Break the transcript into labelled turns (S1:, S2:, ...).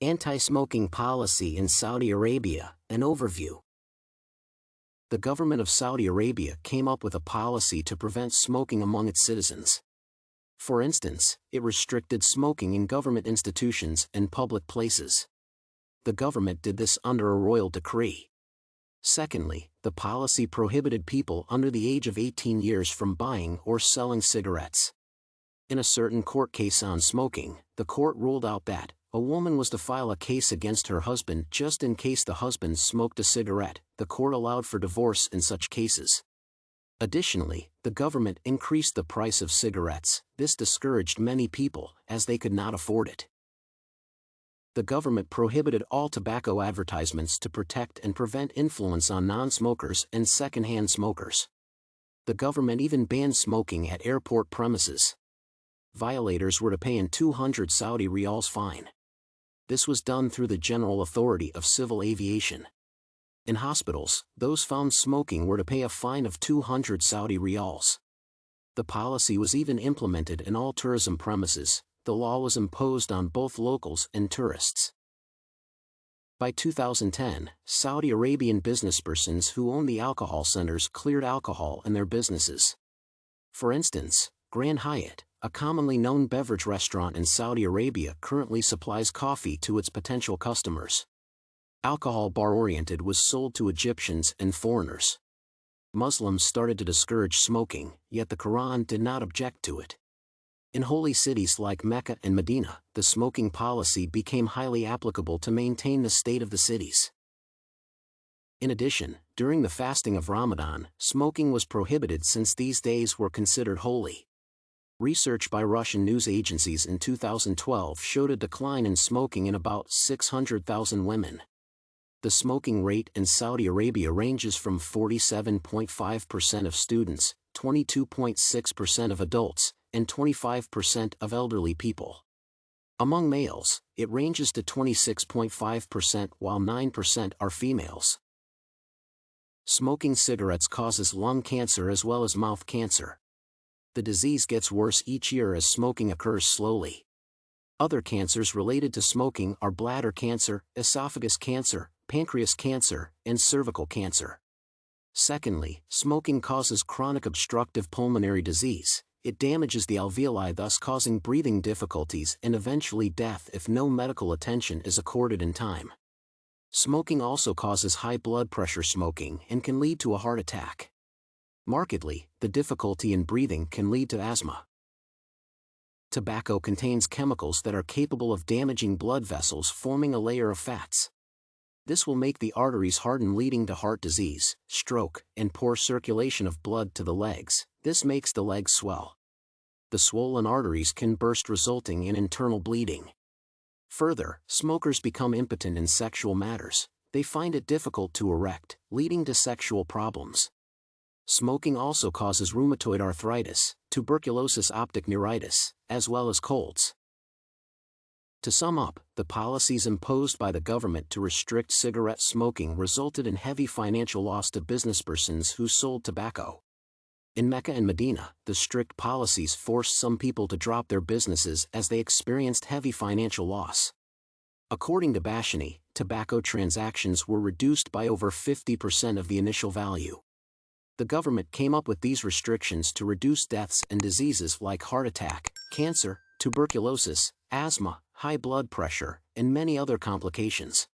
S1: Anti-smoking policy in Saudi Arabia, an overview. The government of Saudi Arabia came up with a policy to prevent smoking among its citizens. For instance, it restricted smoking in government institutions and public places. The government did this under a royal decree. Secondly, the policy prohibited people under the age of 18 years from buying or selling cigarettes. In a certain court case on smoking, the court ruled out that a woman was to file a case against her husband just in case the husband smoked a cigarette. The court allowed for divorce in such cases. Additionally, the government increased the price of cigarettes. This discouraged many people, as they could not afford it. The government prohibited all tobacco advertisements to protect and prevent influence on non-smokers and second-hand smokers. The government even banned smoking at airport premises. Violators were to pay an 200 Saudi riyals fine. This was done through the General Authority of Civil Aviation. In hospitals, those found smoking were to pay a fine of 200 Saudi riyals. The policy was even implemented in all tourism premises. The law was imposed on both locals and tourists. By 2010, Saudi Arabian businesspersons who own the alcohol centers cleared alcohol in their businesses. For instance, Grand Hyatt, a commonly known beverage restaurant in Saudi Arabia, currently supplies coffee to its potential customers. Alcohol bar-oriented was sold to Egyptians and foreigners. Muslims started to discourage smoking, yet the Quran did not object to it. In holy cities like Mecca and Medina, the smoking policy became highly applicable to maintain the state of the cities. In addition, during the fasting of Ramadan, smoking was prohibited since these days were considered holy. Research by Russian news agencies in 2012 showed a decline in smoking in about 600,000 women. The smoking rate in Saudi Arabia ranges from 47.5% of students, 22.6% of adults, and 25% of elderly people. Among males, it ranges to 26.5%, while 9% are females. Smoking cigarettes causes lung cancer as well as mouth cancer. The disease gets worse each year as smoking occurs slowly. Other cancers related to smoking are bladder cancer, esophagus cancer, pancreas cancer, and cervical cancer. Secondly, smoking causes chronic obstructive pulmonary disease. It damages the alveoli, thus causing breathing difficulties and eventually death if no medical attention is accorded in time. Smoking also causes high blood pressure smoking and can lead to a heart attack. Markedly, the difficulty in breathing can lead to asthma. Tobacco contains chemicals that are capable of damaging blood vessels, forming a layer of fats. This will make the arteries harden, leading to heart disease, stroke, and poor circulation of blood to the legs. This makes the legs swell. The swollen arteries can burst, resulting in internal bleeding. Further, smokers become impotent in sexual matters. They find it difficult to erect, leading to sexual problems. Smoking also causes rheumatoid arthritis, tuberculosis, optic neuritis, as well as colds. To sum up, the policies imposed by the government to restrict cigarette smoking resulted in heavy financial loss to businesspersons who sold tobacco. In Mecca and Medina, the strict policies forced some people to drop their businesses as they experienced heavy financial loss. According to Bassiony, tobacco transactions were reduced by over 50% of the initial value. The government came up with these restrictions to reduce deaths and diseases like heart attack, cancer, tuberculosis, asthma, high blood pressure, and many other complications.